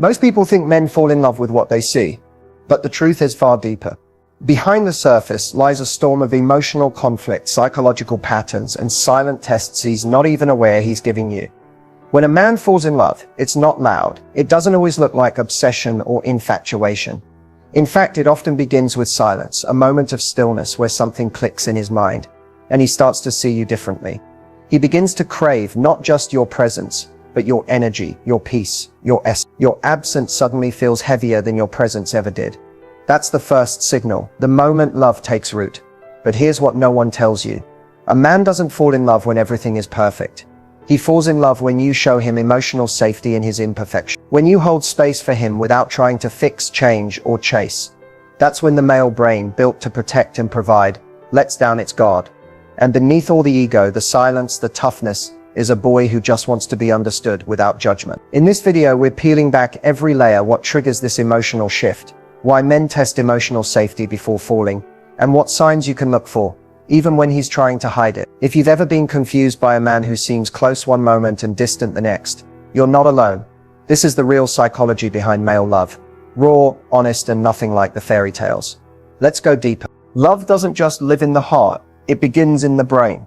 Most people think men fall in love with what they see, but the truth is far deeper. Behind the surface lies a storm of emotional conflict, psychological patterns, and silent tests he's not even aware he's giving you. When a man falls in love, it's not loud. It doesn't always look like obsession or infatuation. In fact, it often begins with silence, a moment of stillness where something clicks in his mind, and he starts to see you differently. He begins to crave not just your presence, but your energy, your peace, your essence. Your absence suddenly feels heavier than your presence ever did. That's the first signal, the moment love takes root. But here's what no one tells you. A man doesn't fall in love when everything is perfect. He falls in love when you show him emotional safety in his imperfection. When you hold space for him without trying to fix, change, or chase. That's when the male brain, built to protect and provide, lets down its guard. And beneath all the ego, the silence, the toughness, is a boy who just wants to be understood without judgment. In this video, we're peeling back every layer, what triggers this emotional shift, why men test emotional safety before falling, and what signs you can look for, even when he's trying to hide it. If you've ever been confused by a man who seems close one moment and distant the next, you're not alone. This is the real psychology behind male love. Raw, honest, and nothing like the fairy tales. Let's go deeper. Love doesn't just live in the heart, it begins in the brain.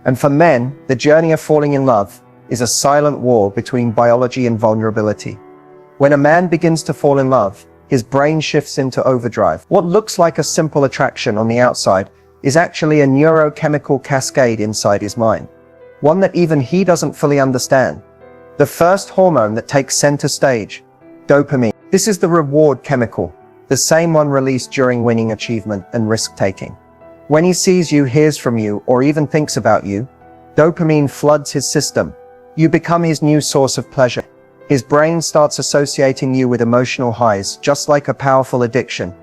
And for men, the journey of falling in love is a silent war between biology and vulnerability. When a man begins to fall in love, his brain shifts into overdrive. What looks like a simple attraction on the outside is actually a neurochemical cascade inside his mind. One that even he doesn't fully understand. The first hormone that takes center stage, dopamine. This is the reward chemical, the same one released during winning, achievement, and risk-taking. When he sees you, hears from you, or even thinks about you, dopamine floods his system. You become his new source of pleasure. His brain starts associating you with emotional highs, just like a powerful addiction.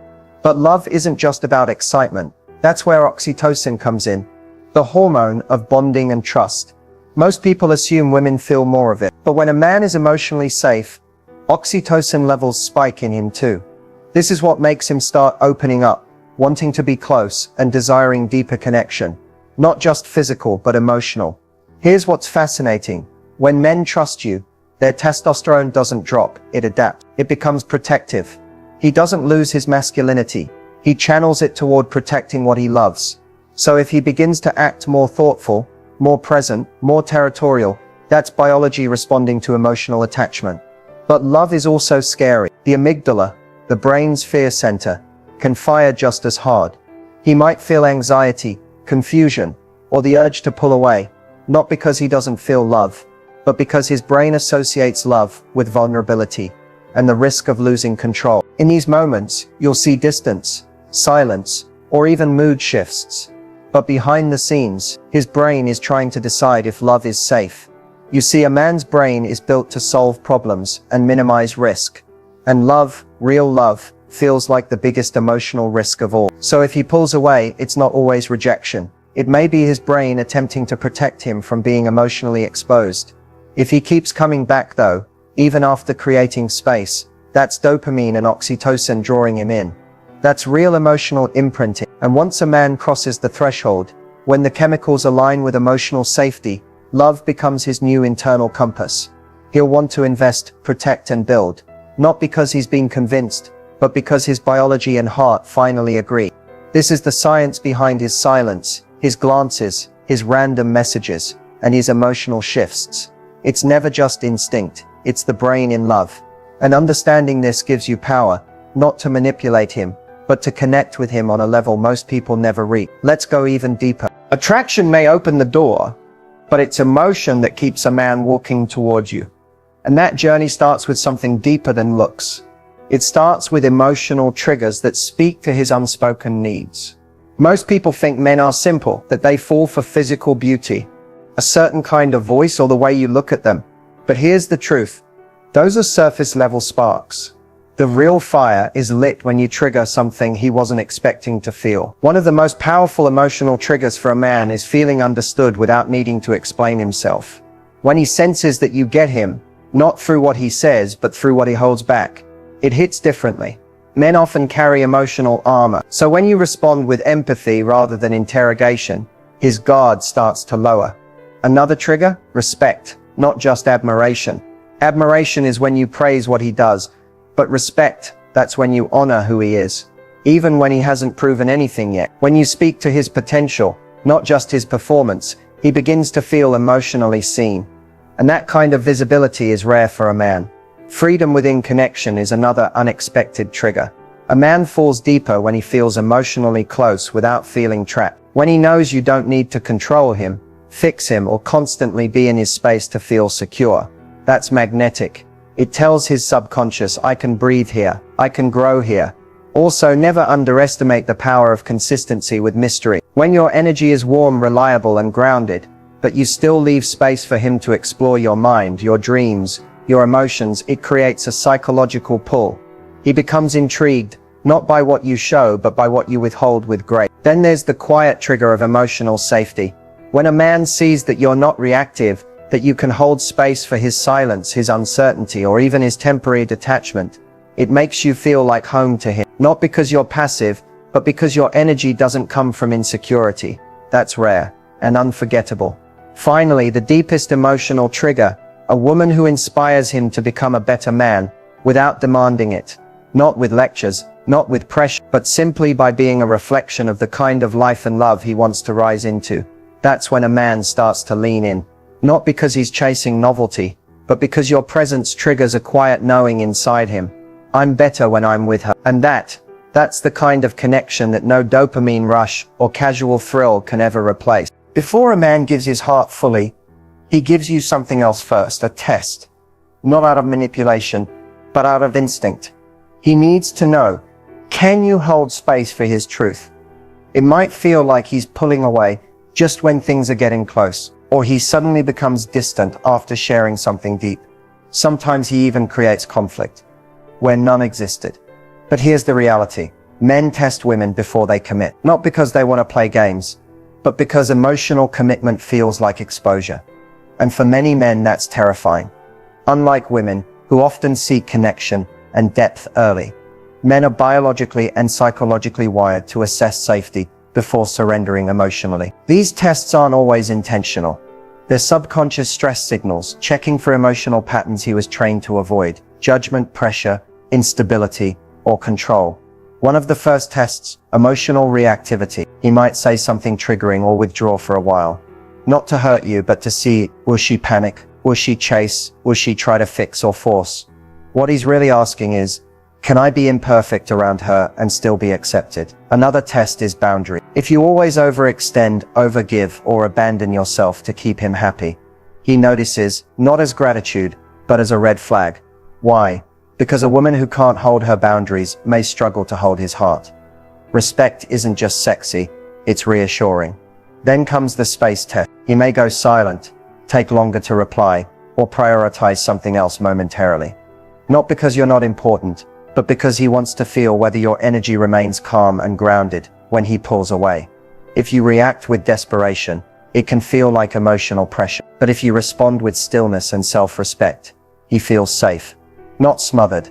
But love isn't just about excitement. That's where oxytocin comes in, the hormone of bonding and trust. Most people assume women feel more of it, but when a man is emotionally safe, oxytocin levels spike in him too. This is what makes him start opening up, wanting to be close and desiring deeper connection, not just physical but emotional. Here's what's fascinating. When men trust you, their testosterone doesn't drop, it adapts. It becomes protective. He doesn't lose his masculinity. He channels it toward protecting what he loves. So if he begins to act more thoughtful, more present, more territorial, that's biology responding to emotional attachment. But love is also scary. The amygdala, the brain's fear center, can fire just as hard. He might feel anxiety, confusion, or the urge to pull away, not because he doesn't feel love, but because his brain associates love with vulnerability and the risk of losing control. In these moments, you'll see distance, silence, or even mood shifts. But behind the scenes, his brain is trying to decide if love is safe. You see, a man's brain is built to solve problems and minimize risk. And love, real love, feels like the biggest emotional risk of all. So if he pulls away, it's not always rejection. It may be his brain attempting to protect him from being emotionally exposed. If he keeps coming back though, even after creating space, that's dopamine and oxytocin drawing him in. That's real emotional imprinting. And once a man crosses the threshold, when the chemicals align with emotional safety, love becomes his new internal compass. He'll want to invest, protect, and build, not because he's been convinced, but because his biology and heart finally agree. This is the science behind his silence, his glances, his random messages, and his emotional shifts. It's never just instinct, it's the brain in love. And understanding this gives you power, not to manipulate him, but to connect with him on a level most people never reach. Let's go even deeper. Attraction may open the door, but it's emotion that keeps a man walking towards you. And that journey starts with something deeper than looks. It starts with emotional triggers that speak to his unspoken needs. Most people think men are simple, that they fall for physical beauty, a certain kind of voice, or the way you look at them. But here's the truth. Those are surface level sparks. The real fire is lit when you trigger something he wasn't expecting to feel. One of the most powerful emotional triggers for a man is feeling understood without needing to explain himself. When he senses that you get him, not through what he says, but through what he holds back, it hits differently. Men often carry emotional armor. So when you respond with empathy rather than interrogation, his guard starts to lower. Another trigger? Respect, not just admiration. Admiration is when you praise what he does, but respect, that's when you honor who he is, even when he hasn't proven anything yet. When you speak to his potential, not just his performance, he begins to feel emotionally seen. And that kind of visibility is rare for a man. Freedom within connection is another unexpected trigger. A man falls deeper when he feels emotionally close without feeling trapped. When he knows you don't need to control him, fix him, or constantly be in his space to feel secure. That's magnetic. It tells his subconscious, I can breathe here, I can grow here. Also, never underestimate the power of consistency with mystery. When your energy is warm, reliable, and grounded, but you still leave space for him to explore your mind, your dreams, your emotions, it creates a psychological pull. He becomes intrigued, not by what you show, but by what you withhold with grace. Then there's the quiet trigger of emotional safety. When a man sees that you're not reactive, that you can hold space for his silence, his uncertainty, or even his temporary detachment, it makes you feel like home to him. Not because you're passive, but because your energy doesn't come from insecurity. That's rare and unforgettable. Finally, the deepest emotional trigger, a woman who inspires him to become a better man, without demanding it. Not with lectures, not with pressure, but simply by being a reflection of the kind of life and love he wants to rise into. That's when a man starts to lean in. Not because he's chasing novelty, but because your presence triggers a quiet knowing inside him. I'm better when I'm with her. And that's the kind of connection that no dopamine rush or casual thrill can ever replace. Before a man gives his heart fully, he gives you something else first, a test. Not out of manipulation, but out of instinct. He needs to know, can you hold space for his truth? It might feel like he's pulling away just when things are getting close, or he suddenly becomes distant after sharing something deep. Sometimes he even creates conflict, where none existed. But here's the reality. Men test women before they commit, not because they want to play games, but because emotional commitment feels like exposure. And for many men, that's terrifying. Unlike women, who often seek connection and depth early, men are biologically and psychologically wired to assess safety before surrendering emotionally. These tests aren't always intentional. They're subconscious stress signals, checking for emotional patterns he was trained to avoid: judgment, pressure, instability, or control. One of the first tests, emotional reactivity. He might say something triggering or withdraw for a while. Not to hurt you, but to see, will she panic? Will she chase? Will she try to fix or force? What he's really asking is, can I be imperfect around her and still be accepted? Another test is boundary. If you always overextend, overgive, or abandon yourself to keep him happy, he notices, not as gratitude, but as a red flag. Why? Because a woman who can't hold her boundaries may struggle to hold his heart. Respect isn't just sexy, it's reassuring. Then comes the space test. He may go silent, take longer to reply, or prioritize something else momentarily. Not because you're not important, but because he wants to feel whether your energy remains calm and grounded when he pulls away. If you react with desperation, it can feel like emotional pressure. But if you respond with stillness and self-respect, he feels safe, not smothered.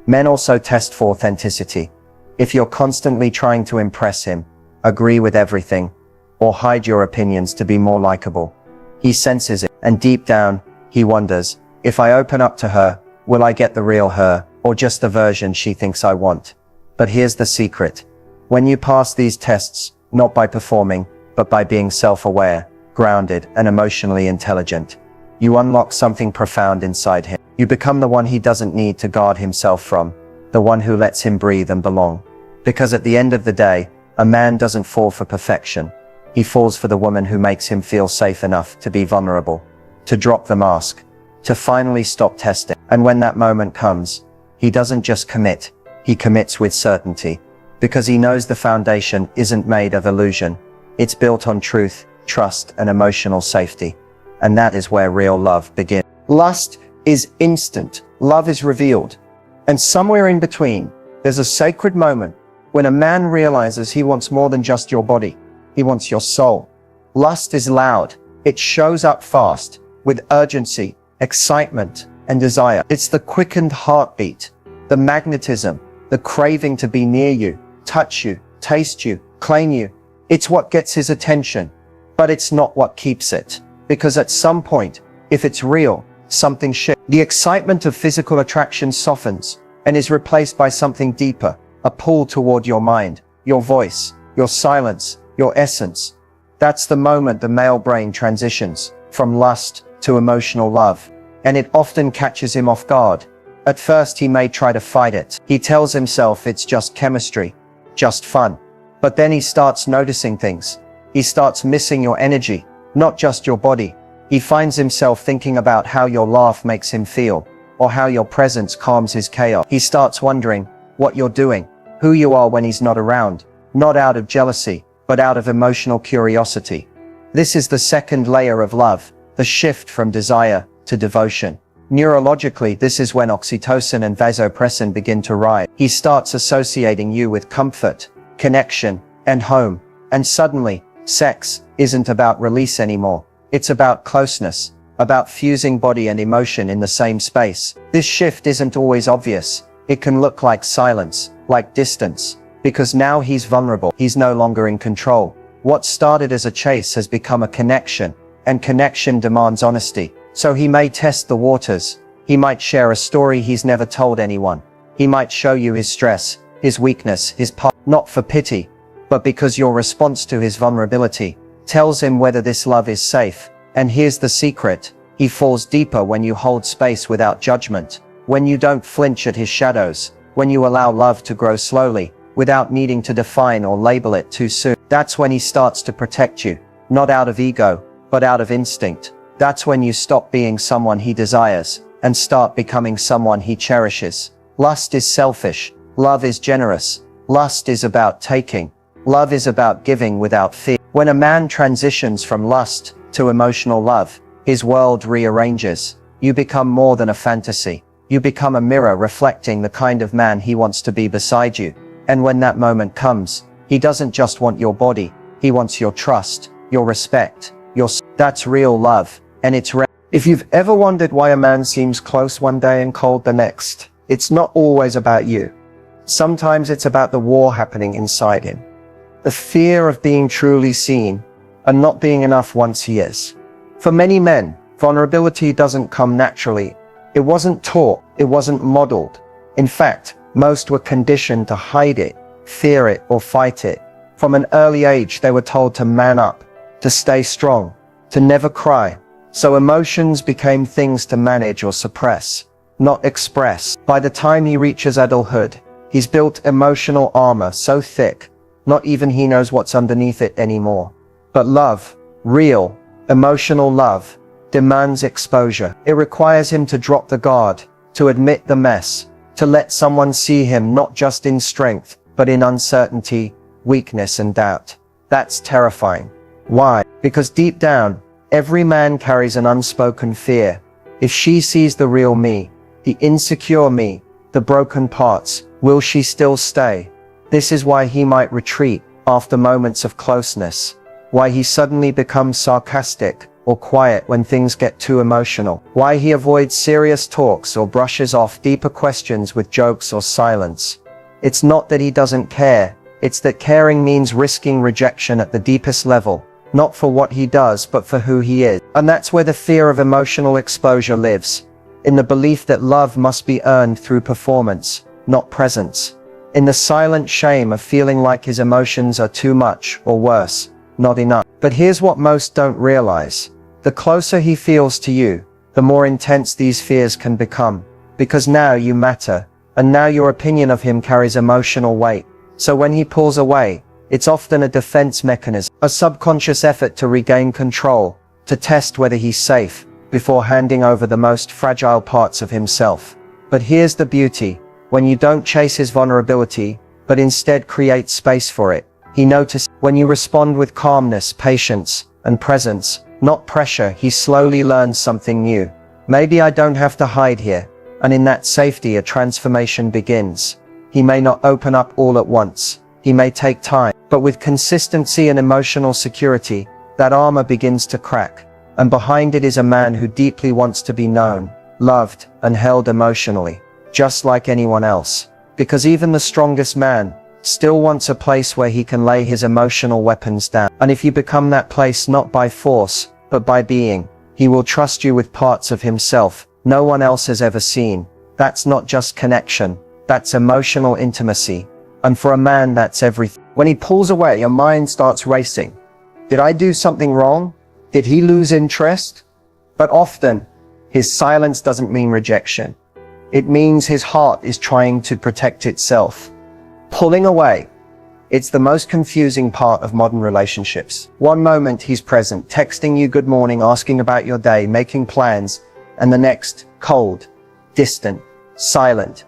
Men also test for authenticity. If you're constantly trying to impress him, agree with everything, or hide your opinions to be more likable, he senses it. And deep down, he wonders, if I open up to her, will I get the real her, or just the version she thinks I want? But here's the secret. When you pass these tests, not by performing, but by being self-aware, grounded, and emotionally intelligent, you unlock something profound inside him. You become the one he doesn't need to guard himself from, the one who lets him breathe and belong. Because at the end of the day, a man doesn't fall for perfection. He falls for the woman who makes him feel safe enough to be vulnerable, to drop the mask, to finally stop testing. And when that moment comes, he doesn't just commit, he commits with certainty. Because he knows the foundation isn't made of illusion. It's built on truth, trust, and emotional safety. And that is where real love begins. Lust is instant. Love is revealed. And somewhere in between, there's a sacred moment when a man realizes he wants more than just your body. He wants your soul. Lust is loud. It shows up fast, with urgency, excitement, and desire. It's the quickened heartbeat, the magnetism, the craving to be near you, touch you, taste you, claim you. It's what gets his attention, but it's not what keeps it. Because at some point, if it's real, something shifts. The excitement of physical attraction softens and is replaced by something deeper, a pull toward your mind, your voice, your silence, your essence. That's the moment the male brain transitions from lust to emotional love, and it often catches him off guard. At first he may try to fight it. He tells himself it's just chemistry, just fun. But then he starts noticing things. He starts missing your energy, not just your body. He finds himself thinking about how your laugh makes him feel, or how your presence calms his chaos. He starts wondering what you're doing, who you are when he's not around, not out of jealousy, but out of emotional curiosity. This is the second layer of love, the shift from desire to devotion. Neurologically, this is when oxytocin and vasopressin begin to rise. He starts associating you with comfort, connection, and home. And suddenly, sex isn't about release anymore. It's about closeness, about fusing body and emotion in the same space. This shift isn't always obvious. It can look like silence, like distance, because now he's vulnerable. He's no longer in control. What started as a chase has become a connection, and connection demands honesty. So he may test the waters. He might share a story he's never told anyone. He might show you his stress, his weakness, his part, not for pity, but because your response to his vulnerability tells him whether this love is safe. And here's the secret. He falls deeper when you hold space without judgment, when you don't flinch at his shadows, when you allow love to grow slowly, without needing to define or label it too soon. That's when he starts to protect you, not out of ego, but out of instinct. That's when you stop being someone he desires, and start becoming someone he cherishes. Lust is selfish. Love is generous. Lust is about taking. Love is about giving without fear. When a man transitions from lust to emotional love, his world rearranges. You become more than a fantasy. You become a mirror reflecting the kind of man he wants to be beside you. And when that moment comes, he doesn't just want your body. He wants your trust, your respect, that's real love. And it's if you've ever wondered why a man seems close one day and cold the next, it's not always about you. Sometimes it's about the war happening inside him. The fear of being truly seen and not being enough once he is. For many men, vulnerability doesn't come naturally. It wasn't taught. It wasn't modeled. In fact, most were conditioned to hide it, fear it, or fight it. From an early age, they were told to man up, to stay strong, to never cry. So emotions became things to manage or suppress, not express. By the time he reaches adulthood, he's built emotional armor so thick, not even he knows what's underneath it anymore. But love, real, emotional love, demands exposure. It requires him to drop the guard, to admit the mess, to let someone see him not just in strength, but in uncertainty, weakness, and doubt. That's terrifying. Why? Because deep down, every man carries an unspoken fear. If she sees the real me, the insecure me, the broken parts, will she still stay? This is why he might retreat after moments of closeness, why he suddenly becomes sarcastic or quiet when things get too emotional, why he avoids serious talks or brushes off deeper questions with jokes or silence. It's not that he doesn't care, it's that caring means risking rejection at the deepest level, not for what he does but for who he is. And that's where the fear of emotional exposure lives, in the belief that love must be earned through performance, not presence, in the silent shame of feeling like his emotions are too much, or worse, not enough. But here's what most don't realize. The closer he feels to you, the more intense these fears can become, because now you matter, and now your opinion of him carries emotional weight. So when he pulls away, it's often a defense mechanism, a subconscious effort to regain control, to test whether he's safe, before handing over the most fragile parts of himself. But here's the beauty. When you don't chase his vulnerability, but instead create space for it, he notices. When you respond with calmness, patience, and presence, not pressure, he slowly learns something new. Maybe I don't have to hide here. And in that safety, a transformation begins. He may not open up all at once. He may take time, but with consistency and emotional security, that armor begins to crack. And behind it is a man who deeply wants to be known, loved, and held emotionally, just like anyone else. Because even the strongest man still wants a place where he can lay his emotional weapons down. And if you become that place not by force, but by being, he will trust you with parts of himself no one else has ever seen. That's not just connection, that's emotional intimacy. And for a man, that's everything. When he pulls away, your mind starts racing. Did I do something wrong? Did he lose interest? But often, his silence doesn't mean rejection. It means his heart is trying to protect itself. Pulling away. It's the most confusing part of modern relationships. One moment he's present, texting you good morning, asking about your day, making plans, and the next, cold, distant, silent.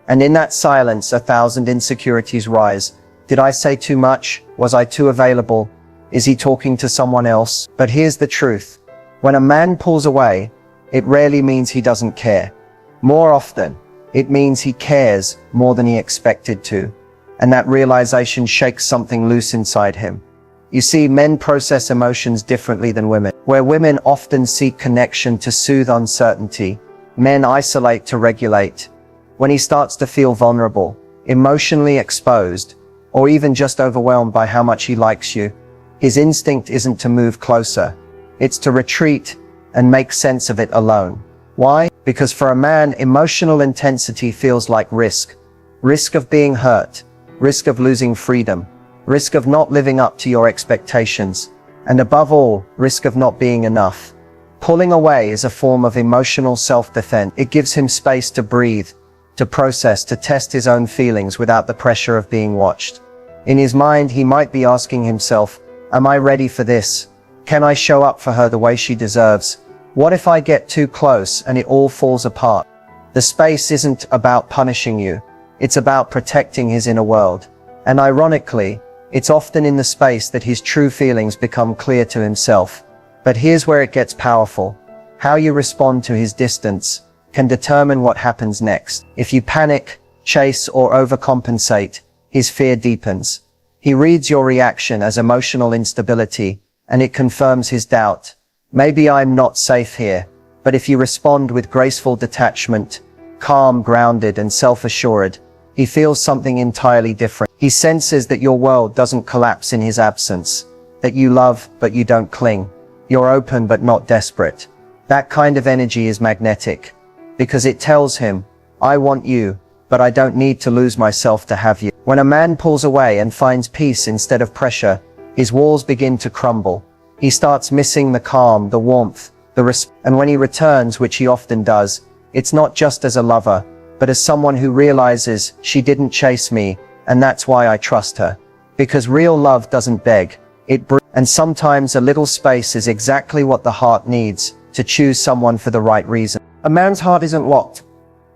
And in that silence, 1,000 insecurities rise. Did I say too much? Was I too available? Is he talking to someone else? But here's the truth. When a man pulls away, it rarely means he doesn't care. More often, it means he cares more than he expected to. And that realization shakes something loose inside him. You see, men process emotions differently than women. Where women often seek connection to soothe uncertainty, men isolate to regulate. When he starts to feel vulnerable, emotionally exposed, or even just overwhelmed by how much he likes you, his instinct isn't to move closer. It's to retreat and make sense of it alone. Why? Because for a man, emotional intensity feels like risk. Risk of being hurt, risk of losing freedom, risk of not living up to your expectations, and above all, risk of not being enough. Pulling away is a form of emotional self-defense. It gives him space to breathe, to process, to test his own feelings without the pressure of being watched. In his mind, he might be asking himself, am I ready for this? Can I show up for her the way she deserves? What if I get too close and it all falls apart? The space isn't about punishing you. It's about protecting his inner world. And ironically, it's often in the space that his true feelings become clear to himself. But here's where it gets powerful. How you respond to his distance can determine what happens next. If you panic, chase, or overcompensate, his fear deepens. He reads your reaction as emotional instability, and it confirms his doubt. Maybe I'm not safe here. But if you respond with graceful detachment, calm, grounded, and self-assured, he feels something entirely different. He senses that your world doesn't collapse in his absence, that you love, but you don't cling. You're open, but not desperate. That kind of energy is magnetic, because it tells him, I want you, but I don't need to lose myself to have you. When a man pulls away and finds peace instead of pressure, his walls begin to crumble. He starts missing the calm, the warmth, the respect. And when he returns, which he often does, it's not just as a lover, but as someone who realizes she didn't chase me, and that's why I trust her. Because real love doesn't beg, and sometimes a little space is exactly what the heart needs to choose someone for the right reason. A man's heart isn't locked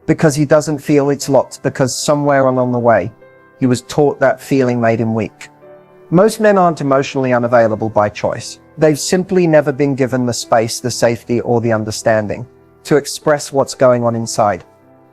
because he doesn't feel it's locked, because somewhere along the way, he was taught that feeling made him weak. Most men aren't emotionally unavailable by choice. They've simply never been given the space, the safety, or the understanding to express what's going on inside.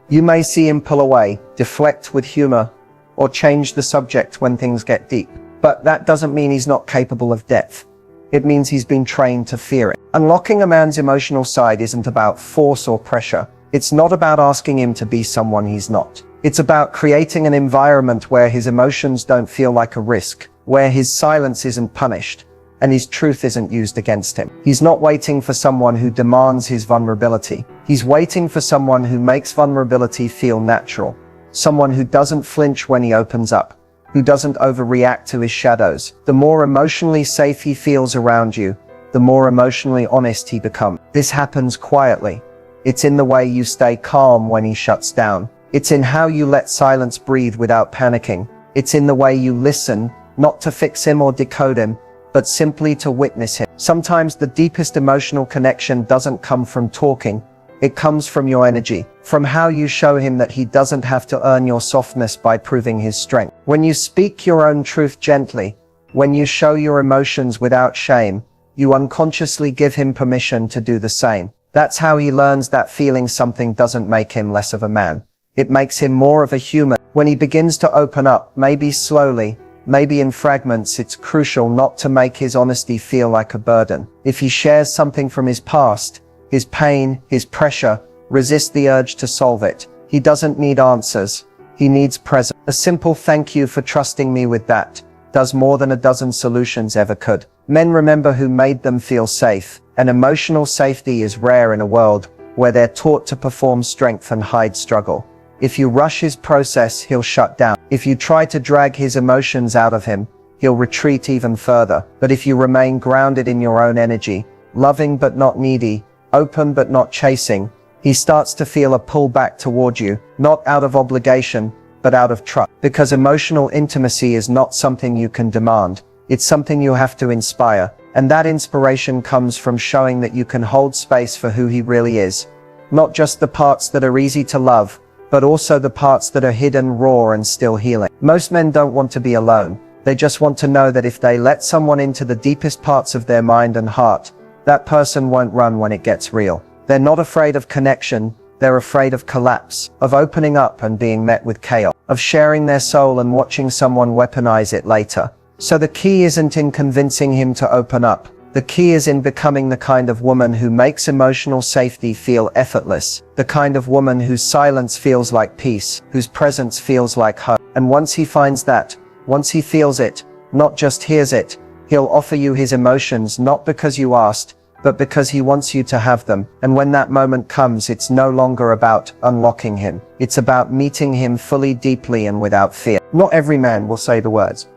You may see him pull away, deflect with humor, or change the subject when things get deep. But that doesn't mean he's not capable of depth. It means he's been trained to fear it. Unlocking a man's emotional side isn't about force or pressure. It's not about asking him to be someone he's not. It's about creating an environment where his emotions don't feel like a risk, where his silence isn't punished, and his truth isn't used against him. He's not waiting for someone who demands his vulnerability. He's waiting for someone who makes vulnerability feel natural. Someone who doesn't flinch when he opens up, who doesn't overreact to his shadows. The more emotionally safe he feels around you, the more emotionally honest he becomes. This happens quietly. It's in the way you stay calm when he shuts down. It's in how you let silence breathe without panicking. It's in the way you listen, not to fix him or decode him, but simply to witness him. Sometimes the deepest emotional connection doesn't come from talking. It comes from your energy, from how you show him that he doesn't have to earn your softness by proving his strength. When you speak your own truth gently, when you show your emotions without shame, you unconsciously give him permission to do the same. That's how he learns that feeling something doesn't make him less of a man. It makes him more of a human. When he begins to open up, maybe slowly, maybe in fragments, it's crucial not to make his honesty feel like a burden. If he shares something from his past, his pain, his pressure, resist the urge to solve it. He doesn't need answers. He needs presence. A simple thank you for trusting me with that does more than a dozen solutions ever could. Men remember who made them feel safe, and emotional safety is rare in a world where they're taught to perform strength and hide struggle. If you rush his process, he'll shut down. If you try to drag his emotions out of him, he'll retreat even further. But if you remain grounded in your own energy, loving but not needy, open but not chasing, he starts to feel a pull back toward you, not out of obligation, but out of trust. Because emotional intimacy is not something you can demand. It's something you have to inspire. And that inspiration comes from showing that you can hold space for who he really is. Not just the parts that are easy to love, but also the parts that are hidden, raw, and still healing. Most men don't want to be alone. They just want to know that if they let someone into the deepest parts of their mind and heart, that person won't run when it gets real. They're not afraid of connection. They're afraid of collapse, of opening up and being met with chaos, of sharing their soul and watching someone weaponize it later. So the key isn't in convincing him to open up. The key is in becoming the kind of woman who makes emotional safety feel effortless. The kind of woman whose silence feels like peace, whose presence feels like hope. And once he finds that, once he feels it, not just hears it, he'll offer you his emotions not because you asked, but because he wants you to have them. And when that moment comes, it's no longer about unlocking him. It's about meeting him fully, deeply, and without fear. Not every man will say the words.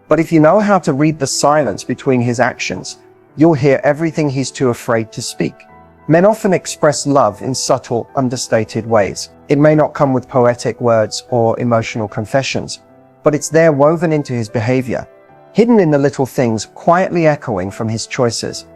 But if you know how to read the silence between his actions, you'll hear everything he's too afraid to speak. Men often express love in subtle, understated ways. It may not come with poetic words or emotional confessions, but it's there woven into his behavior, hidden in the little things, quietly echoing from his choices.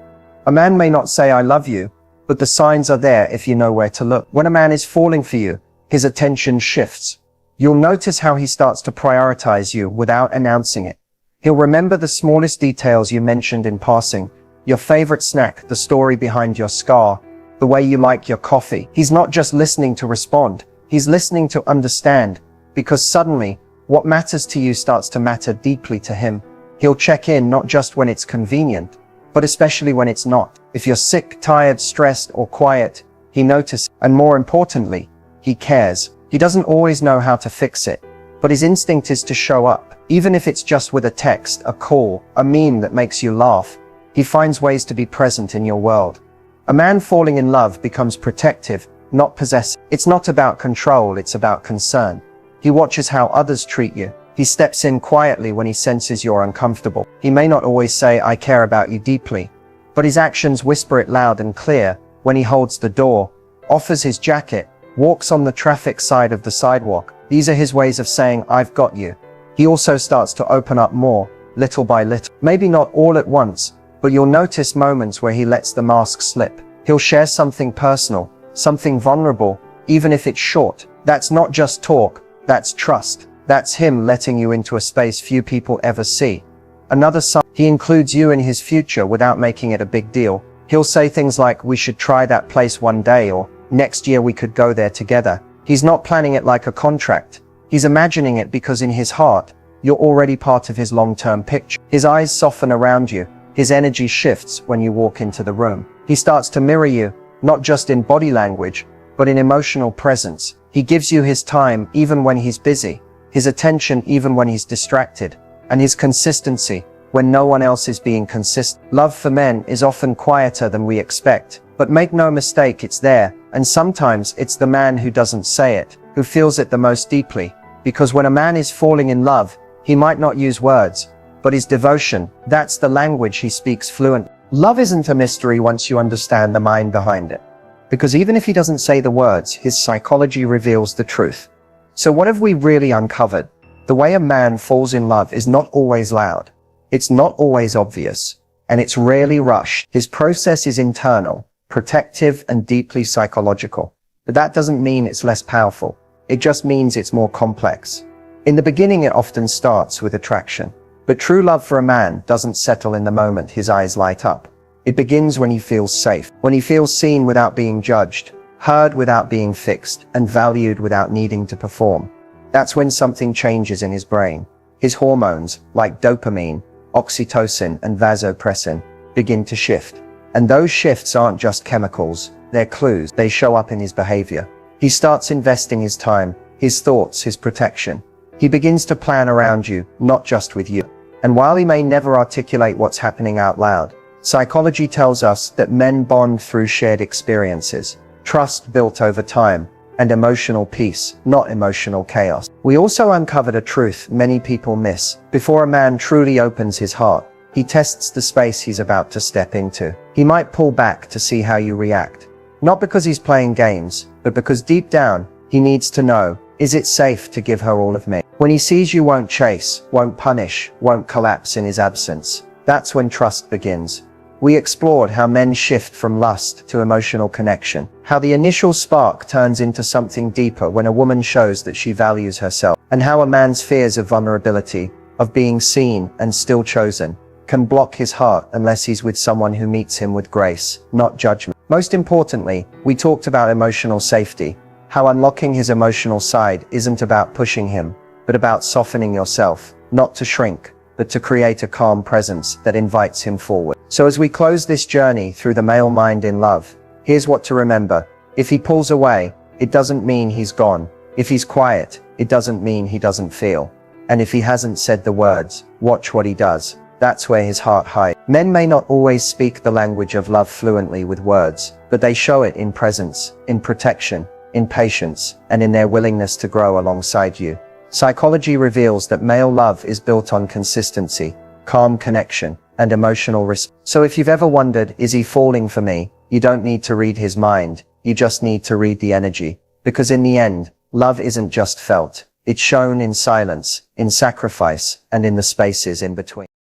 A man may not say, "I love you," but the signs are there if you know where to look. When a man is falling for you, his attention shifts. You'll notice how he starts to prioritize you without announcing it. He'll remember the smallest details you mentioned in passing, your favorite snack, the story behind your scar, the way you like your coffee. He's not just listening to respond, he's listening to understand, because suddenly, what matters to you starts to matter deeply to him. He'll check in not just when it's convenient, but especially when it's not. If you're sick, tired, stressed, or quiet, he notices, and more importantly, he cares. He doesn't always know how to fix it, but his instinct is to show up. Even if it's just with a text, a call, a meme that makes you laugh, he finds ways to be present in your world. A man falling in love becomes protective, not possessive. It's not about control, it's about concern. He watches how others treat you. He steps in quietly when he senses you're uncomfortable. He may not always say, "I care about you deeply," but his actions whisper it loud and clear when he holds the door, offers his jacket, walks on the traffic side of the sidewalk. These are his ways of saying, "I've got you." He also starts to open up more, little by little. Maybe not all at once, but you'll notice moments where he lets the mask slip. He'll share something personal, something vulnerable, even if it's short. That's not just talk, that's trust. That's him letting you into a space few people ever see. Another sign, he includes you in his future without making it a big deal. He'll say things like, "We should try that place one day," or "Next year we could go there together." He's not planning it like a contract. He's imagining it because in his heart, you're already part of his long-term picture. His eyes soften around you. His energy shifts when you walk into the room. He starts to mirror you, not just in body language, but in emotional presence. He gives you his time even when he's busy, his attention even when he's distracted, and his consistency when no one else is being consistent. Love for men is often quieter than we expect, but make no mistake, it's there, and sometimes it's the man who doesn't say it, who feels it the most deeply. Because when a man is falling in love, he might not use words, but his devotion, that's the language he speaks fluently. Love isn't a mystery once you understand the mind behind it. Because even if he doesn't say the words, his psychology reveals the truth. So what have we really uncovered? The way a man falls in love is not always loud. It's not always obvious, and it's rarely rushed. His process is internal, protective, and deeply psychological. But that doesn't mean it's less powerful. It just means it's more complex. In the beginning, it often starts with attraction. But true love for a man doesn't settle in the moment his eyes light up. It begins when he feels safe, when he feels seen without being judged, heard without being fixed, and valued without needing to perform. That's when something changes in his brain. His hormones, like dopamine, oxytocin, and vasopressin, begin to shift. And those shifts aren't just chemicals, they're clues. They show up in his behavior. He starts investing his time, his thoughts, his protection. He begins to plan around you, not just with you. And while he may never articulate what's happening out loud, psychology tells us that men bond through shared experiences. trust built over time, and emotional peace, not emotional chaos. We also uncovered a truth many people miss. Before a man truly opens his heart, he tests the space he's about to step into. He might pull back to see how you react. Not because he's playing games, but because deep down, he needs to know, is it safe to give her all of me? When he sees you won't chase, won't punish, won't collapse in his absence, that's when trust begins. We explored how men shift from lust to emotional connection, how the initial spark turns into something deeper when a woman shows that she values herself, and how a man's fears of vulnerability, of being seen and still chosen, can block his heart unless he's with someone who meets him with grace, not judgment. Most importantly, we talked about emotional safety, how unlocking his emotional side isn't about pushing him, but about softening yourself, not to shrink, but to create a calm presence that invites him forward. So as we close this journey through the male mind in love, here's what to remember. If he pulls away, it doesn't mean he's gone. If he's quiet, it doesn't mean he doesn't feel. And if he hasn't said the words, watch what he does. That's where his heart hides. Men may not always speak the language of love fluently with words, but they show it in presence, in protection, in patience, and in their willingness to grow alongside you. Psychology reveals that male love is built on consistency, calm connection, and emotional respect. So if you've ever wondered, is he falling for me? You don't need to read his mind. You just need to read the energy. Because in the end, love isn't just felt. It's shown in silence, in sacrifice, and in the spaces in between.